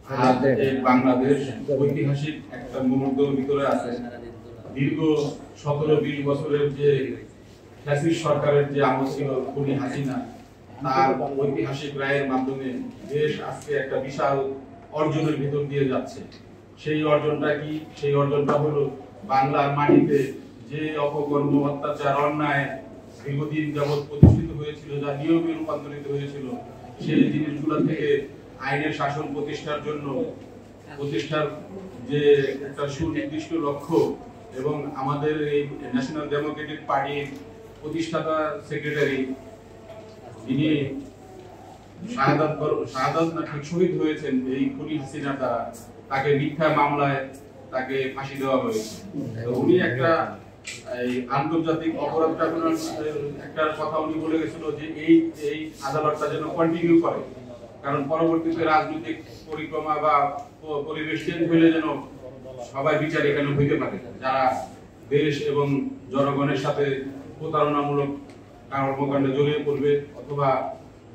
এই বাংলাদেশ ঐতিহাসিক একটা মুহূর্তের ভিতরে আছে। দীর্ঘ 17-20 বছরের যে ফ্যাসিস্ট সরকারের যে আমল ছিল খুনি হাসিনা, তার ঐতিহাসিক রায়ের মাধ্যমে দেশ আজকে একটা বিশাল অর্জনের ভিতর দিয়ে যাচ্ছে। সেই অর্জনটা কি? সেই অর্জনটা হলো বাংলার মাটিতে যে অপকর্ম, অত্যাচার, অন্যায় দীর্ঘদিন যাবৎ প্রতিষ্ঠিত হয়েছিল, যা নিয়মে রূপান্তরিত হয়েছিল, সেই জিনিসগুলো থেকে আইনের শাসন প্রতিষ্ঠার জন্য যে একটা সুনির্দিষ্ট লক্ষ্য, এবং আমাদের এই ন্যাশনাল ডেমোক্রেটিক পার্টির প্রতিষ্ঠাতা সেক্রেটারি যিনি শাহাদাত না ঠিক শহীদ হয়েছেন এই খুনি হাসিনা দ্বারা, তাকে মিথ্যা মামলায় তাকে ফাঁসি দেওয়া হয়েছে। তো উনি একটা এই আন্তর্জাতিক অপরাধ ট্রাইব্যুনালের একটা কথা উনি বলে গেছিল যে এই আদালতটা যেন কন্টিনিউ করে, কারণ পরবর্তীতে রাজনৈতিক পরিক্রমা বা পরিবেশ চেঞ্জ হলে যেন সবাই বিচার এখানে হইতে পারে, যারা দেশ এবং জনগণের সাথে প্রতারণামূলক কর্মকাণ্ডে জড়িয়ে পড়বে অথবা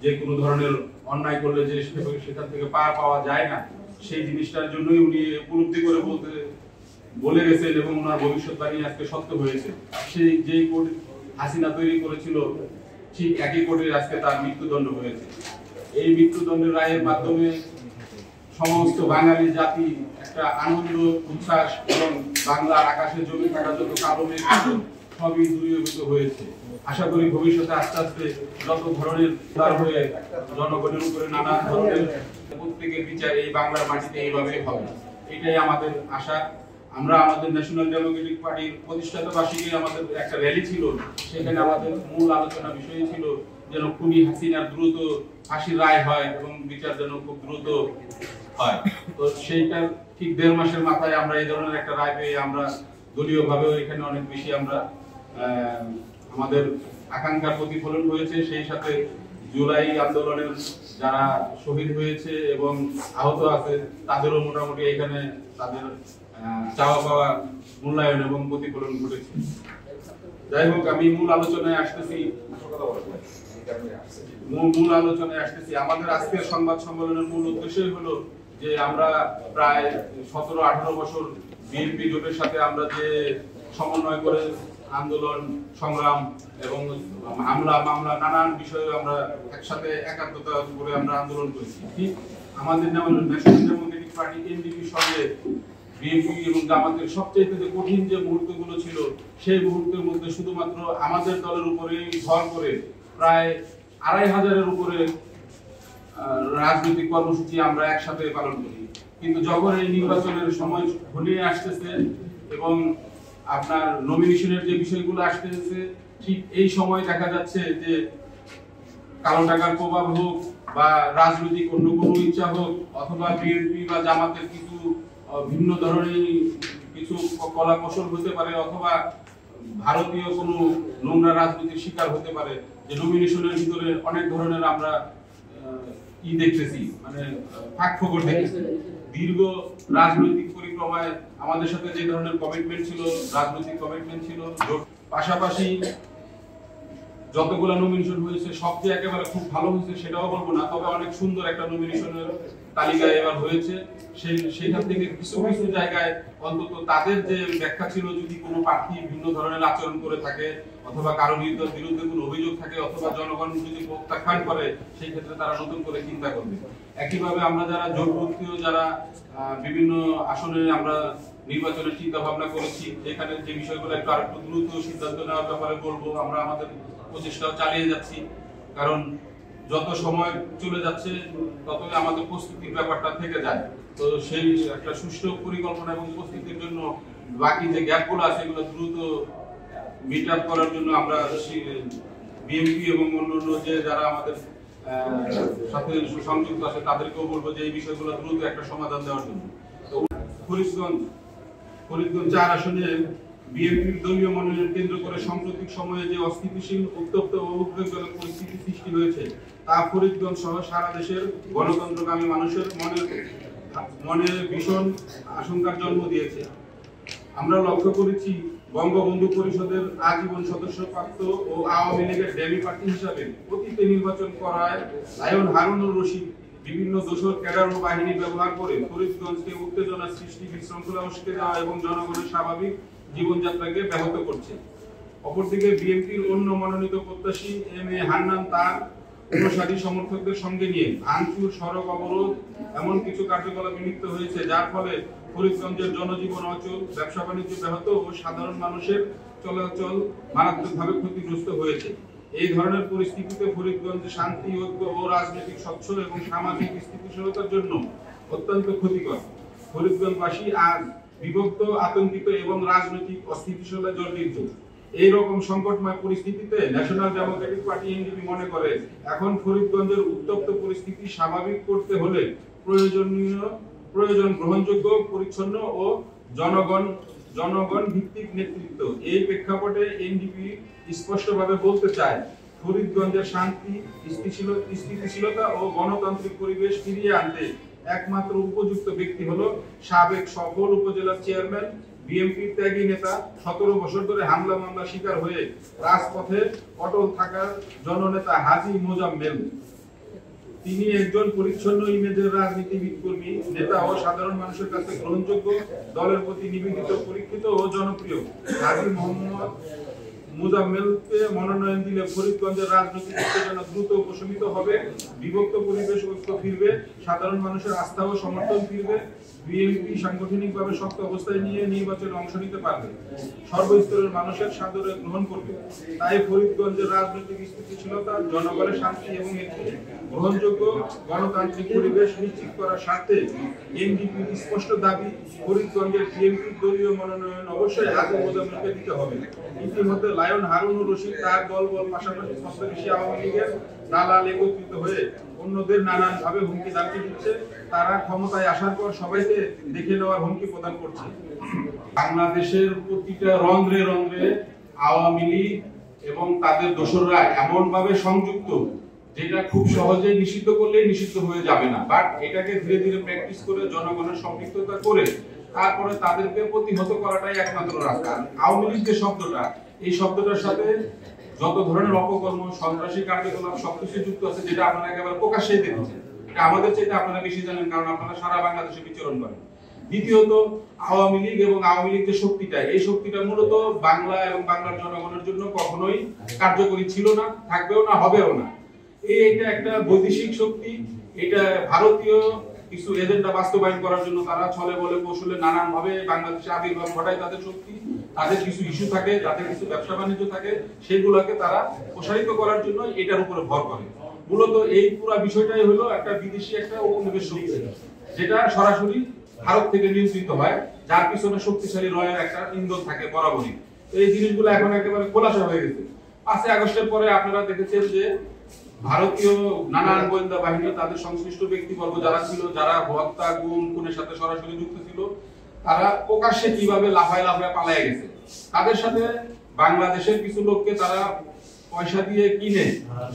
যে কোনো ধরনের অন্যায় করলে যে সেখান থেকে পার পাওয়া যায় না, সেই জিনিসটার জন্যই উনি উপলব্ধি করে বলে গেছেন এবং ওনার ভবিষ্যৎবাণী আজকে সত্য হয়েছে। সেই যে কোর্ট হাসিনা তৈরি করেছিল ঠিক একই কোর্টে আজকে তার মৃত্যুদণ্ড হয়েছে। এই মৃত্যুদণ্ডের রায়ের মাধ্যমে সমস্ত বাঙালি জাতি একটা আনন্দ, উচ্ছ্বাস এবং বাংলার আকাশে জমে থাকা যত কালো মেঘ সবই দূরীভূত হয়েছে। আশা করি ভবিষ্যতে আস্তে আস্তে যত ধরনের উদ্ধার হয়ে জনগণের উপরে নানা ধরনের প্রত্যেকের বিচার এই বাংলার মাটিতে এইভাবে হবে, এটাই আমাদের আশা। আমরা আমাদের ন্যাশনাল ডেমোক্রেটিক পার্টির প্রতিষ্ঠাতা বার্ষিকী আমাদের একটা র্যালি ছিল, সেখানে আমাদের মূল আলোচনা বিষয় ছিল যেন খুনি হাসিনার দ্রুত ফাঁসির রায় হয় এবং বিচার যেন খুব দ্রুত হয়। তো সেইটা ঠিক 1.5 মাসের মাথায় আমরা এই ধরনের একটা রায় পেয়ে আমরা দলীয়ভাবেও এখানে অনেক বেশি আমরা আমাদের আকাঙ্ক্ষার প্রতিফলন হয়েছে। সেই সাথে জুলাই আন্দোলনের যারা শহীদ হয়েছে এবং আহত আছে তাদেরও মোটামুটি এখানে তাদের চাওয়া পাওয়া মূল্যায়ন এবং প্রতিফলন ঘটেছে। যাই হোক, আমি মূল আলোচনায় আসতেছি। আমাদের আজকের সংবাদ সম্মেলনের মূল উদ্দেশ্যই হলো যে আমরা প্রায় 17-18 বছর বিএনপি জোটের সাথে আমরা যে সমন্বয় করে আন্দোলন সংগ্রাম এবং হামলা মামলা নানান বিষয়ে আমরা একসাথে একাত্মতা করে আমরা আন্দোলন করেছি। ঠিক আমাদের ন্যাশনাল ডেমোক্রেটিক পার্টি এনডিপির সঙ্গে বিএনপি এবং জামাতের সবচেয়ে কঠিন যে মুহূর্তগুলো ছিল, সেই মুহূর্তের মধ্যে শুধুমাত্র আমাদের দলের উপরে ভর করে প্রায় 2500-এর উপরে রাজনৈতিক কর্মসূচি আমরা একসাথে পালন করি। কিন্তু যখন এই নির্বাচনের সময় ঘনিয়ে আসতেছে এবং আপনার নমিনেশনের যে বিষয়গুলো আসতেছে, ঠিক এই সময় দেখা যাচ্ছে যে কালো টাকার প্রভাব হোক বা রাজনৈতিক অন্য কোনো ইচ্ছা হোক অথবা বিএনপি বা জামাতের কিছু ভিন্ন ধরনের কিছু কলা কৌশল হতে পারে অথবা ভারতীয় কোনো নোংরা রাজনীতির শিকার হতে পারে, যে নমিনেশনের ভিতরে অনেক ধরনের আমরা দেখতেছি, মানে ফাঁকফোকর দেখতেছি। দীর্ঘ রাজনৈতিক পরিক্রমায় আমাদের সাথে যে ধরনের কমিটমেন্ট ছিল, রাজনৈতিক কমিটমেন্ট ছিল, পাশাপাশি যতগুলো নমিনেশন হয়েছে সব যে একেবারে খুব ভালো হয়েছে সেটাও বলবো না, তবে অনেক সুন্দর একটা নমিনেশনের তালিকা এবার হয়েছে। সেইখান থেকে কিছু কিছু জায়গায় অন্তত তাদের যে ব্যাখ্যা ছিল, যদি কোনো প্রার্থী ভিন্ন ধরনের আচরণ করে থাকে অথবা কারো বিরুদ্ধে কোনো অভিযোগ থাকে অথবা জনগণ যদি প্রত্যাখ্যান করে, সেই ক্ষেত্রে তারা নতুন করে চিন্তা করবে। একইভাবে আমরা যারা জোটভুক্তীয় যারা বিভিন্ন আসনে আমরা নির্বাচনের চিন্তা ভাবনা করেছি, এখানে যে বিষয়গুলো একটু আরেকটু দ্রুত সিদ্ধান্ত নেওয়ার ব্যাপারে বলবো, আমরা আমাদের প্রচেষ্টাও চালিয়ে যাচ্ছি, কারণ যত সময় চলে যাচ্ছে ততই আমাদের প্রস্তুতির ব্যাপারটা থেকে যায়। তো সেই একটা সুষ্ঠু পরিকল্পনা এবং প্রস্তুতির জন্য বাকি যে গ্যাপগুলো আছে এগুলো দ্রুত মিট আপ করার জন্য আমরা বিএনপি এবং অন্যান্য যে যারা আমাদের সাথে সংযুক্ত আছে তাদেরকেও বলবো যে এই বিষয়গুলো দ্রুত একটা সমাধান দেওয়ার জন্য। তো ফরিদগঞ্জ 4 আসনে বিএনপির দলীয় মনোনয়ন কেন্দ্র করে সাম্প্রতিক সময়ে যে অস্থিতিশীল, উত্তপ্ত ও উদ্বেগজনক পরিস্থিতি সৃষ্টি হয়েছে, তা ফরিদগঞ্জ সহ সারা দেশের গণতন্ত্রকামী মানুষের মনে ভীষণ আশঙ্কার জন্ম দিয়েছে। আমরা লক্ষ্য করেছি বঙ্গবন্ধু পরিষদের আজীবন সদস্যপ্রাপ্ত ও আওয়ামী লীগের ডেমি প্রার্থী হিসাবে অতীতে নির্বাচন করায় লায়ন হারুনুর রশিদ বিভিন্ন দোসর ক্যাডার ও বাহিনী ব্যবহার করে ফরিদগঞ্জকে উত্তেজনা সৃষ্টি, বিশৃঙ্খলা উস্কে দেওয়া এবং জনগণের স্বাভাবিক জীবনযাত্রাকে ব্যাহত করছে। অপরদিকে বিএনপির অন্য মনোনীত প্রত্যাশী এম এ হান্নান তার অনুসারী সমর্থকদের সঙ্গে নিয়ে ভাঙচুর, সড়ক অবরোধ এমন কিছু কার্যকলাপে লিপ্ত হয়েছে, যার ফলে ফরিদগঞ্জের জনজীবন অচল, ব্যবসা বাণিজ্য ব্যাহত ও সাধারণ মানুষের চলাচল মারাত্মকভাবে ক্ষতিগ্রস্ত হয়েছে। এই ধরনের পরিস্থিতিতে ফরিদগঞ্জে শান্তি, ঐক্য ও রাজনৈতিক স্বচ্ছ এবং সামাজিক স্থিতিশীলতার জন্য অত্যন্ত ক্ষতিকর। ফরিদগঞ্জবাসী আজ বিভক্ত, আতঙ্কিত এবং রাজনৈতিক অস্থিতিশীলতায় জর্জরিত। এইরকম সংকটময় পরিস্থিতিতে ন্যাশনাল ডেমোক্রেটিক পার্টি এনডিপি মনে করে এখন ফরিদগঞ্জের উত্তপ্ত পরিস্থিতি স্বাভাবিক করতে হলে প্রয়োজন গ্রহণযোগ্য, পরিচ্ছন্ন ও জনগণ ভিত্তিক নেতৃত্ব। এই প্রেক্ষাপটে এনডিপি স্পষ্টভাবে বলতে চায়, ফরিদগঞ্জের শান্তি, স্থিতিশীলতা ও গণতান্ত্রিক পরিবেশ ফিরিয়ে আনতে একমাত্র উপযুক্ত ব্যক্তি হলো সাবেক সফল উপজেলা চেয়ারম্যান, বিএনপির ত্যাগী নেতা, 17 বছর ধরে হামলা মামলা শিকার হয়ে রাজপথে অটল থাকা জননেতা হাজী মোজাম্মেল। তিনি একজন পরিচ্ছন্ন ইমেজের রাজনীতিবিদ, কর্মী, নেতা ও সাধারণ মানুষের কাছে গ্রহণযোগ্য, দলের প্রতি নিবেদিত, পরীক্ষিত ও জনপ্রিয়। হাজী মোহাম্মদ মোজাম্মেলকে মনোনয়ন দিলে ফরিদগঞ্জের রাজনৈতিক উত্তেজনা দ্রুত উপশমিত হবে, বিভক্ত পরিবেশ ঐক্য ফিরবে, সাধারণ মানুষের আস্থা ও সমর্থন ফিরবে, বিএনপি সাংগঠনিকভাবে শক্ত অবস্থায় নিয়ে নির্বাচনে অংশ নিতে পারবে, সর্বস্তরের মানুষের সাদরে গ্রহণ করবে। তাই ফরিদগঞ্জের রাজনৈতিক স্থিতিশীলতা, জনগণের শান্তি এবং একটি গ্রহণযোগ্য গণতান্ত্রিক পরিবেশ নিশ্চিত করার স্বার্থে এনডিপির স্পষ্ট দাবি, ফরিদগঞ্জের বিএনপির দলীয় মনোনয়ন অবশ্যই হাজী মোজাম্মেলকে দিতে হবে। ইতিমধ্যে লায়ন হারুনুর রশিদ তার দলবল পাশাপাশি ছত্রবেশী আওয়ামী লীগের দালাল একত্রিত হয়ে অন্যদের নানান ভাবে হুমকি দামকি দিচ্ছে। তারা ক্ষমতায় আসার পর সবাইকে দেখে নেওয়ার হুমকি প্রদান করছে। বাংলাদেশের প্রতিটা রন্ধ্রে রন্ধ্রে আওয়ামী লীগ এবং তাদের দোসররা এমন ভাবে সংযুক্ত, যেটা খুব সহজে নিষিদ্ধ করলেই নিষিদ্ধ হয়ে যাবে না, বাট এটাকে ধীরে ধীরে প্র্যাকটিস করে জনগণের সম্পৃক্ততা করে তারপরে তাদেরকে প্রতিহত করাটাই একমাত্র রাস্তা। আওয়ামী লীগ যে শব্দটা, এই শব্দটার সাথে যত ধরনের অপকর্ম, সন্ত্রাসী কার্যকলাপ সবকিছু যুক্ত আছে, যেটা আপনারা একেবারে প্রকাশ্যেই দেখেছেন। এটা আমাদের চাইতে আপনারা বেশি জানেন, কারণ আপনারা সারা বাংলাদেশে বিচরণ করেন। দ্বিতীয়ত, আওয়ামী লীগ এবং আওয়ামী লীগ যে শক্তিটা, এই শক্তিটা মূলত বাংলা এবং বাংলার জনগণের জন্য কখনোই কার্যকরী ছিল না, থাকবেও না, হবেও না। এইটা একটা বৈদেশিক শক্তি। এটা ভারতীয় কিছু এজেন্ডা বাস্তবায়ন করার জন্য তারা ছলে বলে কৌশলে নানান ভাবে বাংলাদেশে আবির্ভাব ঘটায় তাদের শক্তি। তাদের কিছু ইস্যু থাকে, তাদের কিছু ব্যবসা বাণিজ্য থাকে, সেগুলোকে তারা প্রসারিত করার জন্য এটার উপরে ভর করে। মূলত এই পুরো বিষয়টাই হলো একটা বিদেশি একটা উপনিবেশ শক্তি, যেটা সরাসরি ভারত থেকে নিয়ন্ত্রিত হয়, যার পিছনে শক্তিশালী রয়ের একটা ইন্ধন থাকে বরাবরই। এই জিনিসগুলো এখন একেবারে খোলাসা হয়ে গেছে। 5 আগস্টের পরে আপনারা দেখেছেন যে ভারতীয় নানান গোয়েন্দা বাহিনী, তাদের সংশ্লিষ্ট ব্যক্তিবর্গ যারা ছিল, যারা হত্যা, গুম, খুনের সাথে সরাসরি যুক্ত ছিল, তারা প্রকাশ্যে কিভাবে লাফায় লাফায় পালিয়ে গেছে। তাদের সাথে বাংলাদেশের কিছু লোককে তারা পয়সা দিয়ে কিনে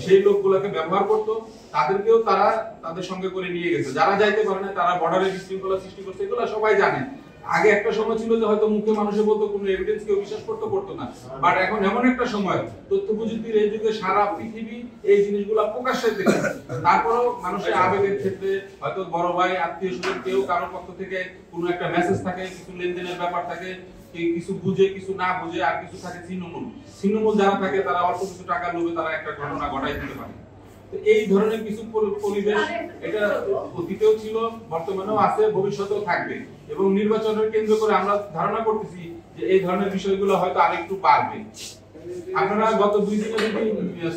সেই লোকগুলোকে ব্যবহার করতো, তাদেরকেও তারা তাদের সঙ্গে করে নিয়ে গেছে। যারা যাইতে পারে না তারা বর্ডারে বিশৃঙ্খলা সৃষ্টি করছে, এগুলো সবাই জানে। আগে একটা সময় ছিল যে হয়তো মুখে মানুষে বলতো, কোনো এভিডেন্স কেউ বিশ্বাস করতো না, বাট এখন এমন একটা সময় তথ্য প্রযুক্তির এই যুগে সারা পৃথিবী এই জিনিসগুলো প্রকাশ্যে দেখে। তারপরেও মানুষের আবেগের ক্ষেত্রে হয়তো বড় ভাই, আত্মীয় স্বজন, কেউ কারোর পক্ষ থেকে কোনো একটা মেসেজ থাকে, কিছু লেনদেনের ব্যাপার থাকে, কিছু বুঝে কিছু না বুঝে, আর কিছু থাকে ছিন্নমূল যারা থাকে, তারা অল্প কিছু টাকার লোভে তারা একটা ঘটনা ঘটাই দিতে পারে। এই ধরনের কিছু পরিবেশ এটা অতীতেও ছিল, বর্তমানেও আছে, ভবিষ্যতেও থাকবে। এবং নির্বাচনের কেন্দ্র করে আমরা ধারণা করতেছি যে এই ধরনের বিষয়গুলো হয়তো আরেকটু বাড়বে। আপনারা গত 2 দিনে যদি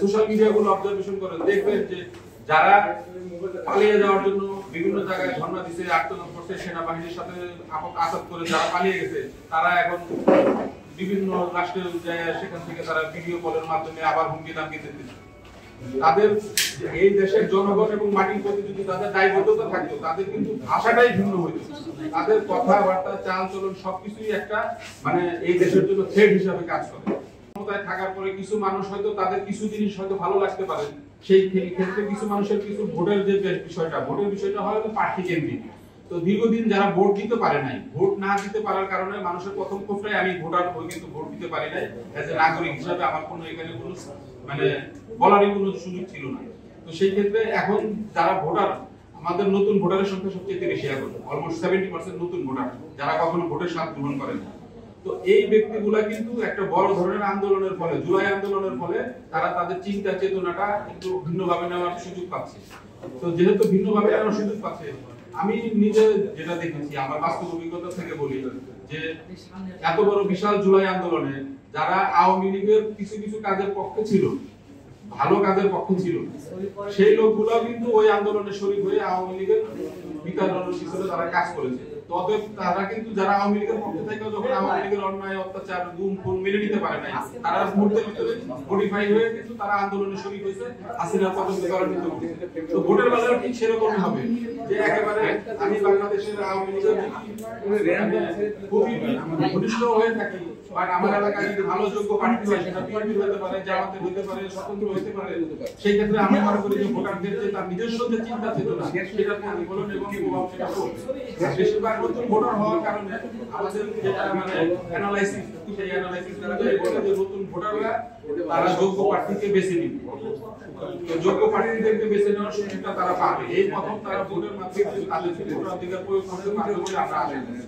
সোশ্যাল মিডিয়া গুলো অবজারভেশন করেন, দেখবেন যে যারা পালিয়ে যাওয়ার জন্য বিভিন্ন জায়গায় ধর্ণা দিচ্ছে, আত্মদান করছে, সেনাবাহিনীর সাথে আঘাত করে যারা পালিয়ে গেছে, তারা এখন বিভিন্ন রাষ্ট্রের জায়গায় সেখান থেকে তারা ভিডিও কলের মাধ্যমে আবার হুমকি দামকি দিচ্ছে। তাদের এই দেশের জনগণ এবং মাটির প্রতি যদি তাদের দায়বদ্ধতা থাকতো, তাদের কিন্তু ভাষাটাই ভিন্ন হইতো, তাদের কথাবার্তা, চাল চলন সবকিছুই একটা মানে এই দেশের জন্য থ্রেট হিসাবে কাজ করে। ক্ষমতায় থাকার পরে কিছু মানুষ হয়তো তাদের কিছু জিনিস হয়তো ভালো লাগতে পারে, সেই ক্ষেত্রে কিছু মানুষের কিছু ভোটের যে ভোটের বিষয়টা হয় প্রার্থী কেন্দ্রিক। তো দীর্ঘদিন যারা ভোট দিতে পারে নাই, ভোট না দিতে পারার কারণে মানুষের প্রথম ক্ষোভটাই আমি ভোটার হই কিন্তু ভোট দিতে পারি নাই, এজ এ নাগরিক হিসাবে আমার কোনো এখানে কোনো মানে বলারই কোনো সুযোগ ছিল না। তো সেই ক্ষেত্রে এখন যারা ভোটার, আমাদের নতুন ভোটারের সংখ্যা সবচেয়ে বেশি এখন, অলমোস্ট 70% নতুন ভোটার যারা কখনো ভোটের স্বাদ গ্রহণ করেন। তো এই ব্যক্তিগুলা কিন্তু একটা বড় ধরনের আন্দোলনের ফলে, জুলাই আন্দোলনের ফলে তারা তাদের চিন্তা চেতনাটা একটু ভিন্নভাবে নেওয়ার সুযোগ পাচ্ছে। তো যেহেতু ভিন্নভাবে নেওয়ার সুযোগ পাচ্ছে, আমি নিজে যেটা দেখেছি আমার বাস্তব অভিজ্ঞতা থেকে বলি যে এত বড় বিশাল জুলাই আন্দোলনে যারা আওয়ামী লীগের কিছু কিছু কাজের পক্ষে ছিল, ভালো কাজের পক্ষে ছিল, সেই লোকগুলো কিন্তু ওই আন্দোলনে শরীক হয়ে আওয়ামী লীগের বিকাশ হিসেবে তারা কাজ করেছে। অতএব তারা কিন্তু যারা আওয়ামী লীগের পক্ষে থেকে যখন আওয়ামী লীগের অন্যায় অত্যাচার গুম খুন মেনে নিতে পারে নাই, তারা মুহূর্তের ভিতরে মডিফাই হয়ে কিন্তু তারা আন্দোলনে শরীক হয়েছে, হাসিনার পতনকে ত্বরান্বিত করছে। তো ভোটের বেলায় ঠিক সেরকমই হবে যে একেবারে আমি বাংলাদেশের আওয়ামী লীগের খুবই ঘনিষ্ঠ হয়ে থাকি, বাট আমার এলাকায় যদি ভালো যোগ্য প্রার্থী হয়, সেটা বিএনপি হতে পারে, জামাতের হতে পারে, স্বতন্ত্র হতে পারে, সেই ক্ষেত্রে আমি মনে করি যে ভোটারদের যে তার নিজস্ব যে চিন্তা চেতনা সেটা প্রতিফলন এবং প্রভাব সেটা পড়বে। বেশিরভাগ নতুন ভোটার হওয়ার কারণে আমাদের যেটা মানে অ্যানালাইসিস, সেই অ্যানালাইসিস দ্বারা বলে যে নতুন ভোটাররা তারা যোগ্য প্রার্থীকে বেছে নিবে, তো যোগ্য প্রার্থীদেরকে বেছে নেওয়ার সুযোগটা তারা পাবে। এই প্রথম তারা ভোটের মাধ্যমে তাদের ভোটাধিকার প্রয়োগ করতে পারবে বলে আমরা আশা করি।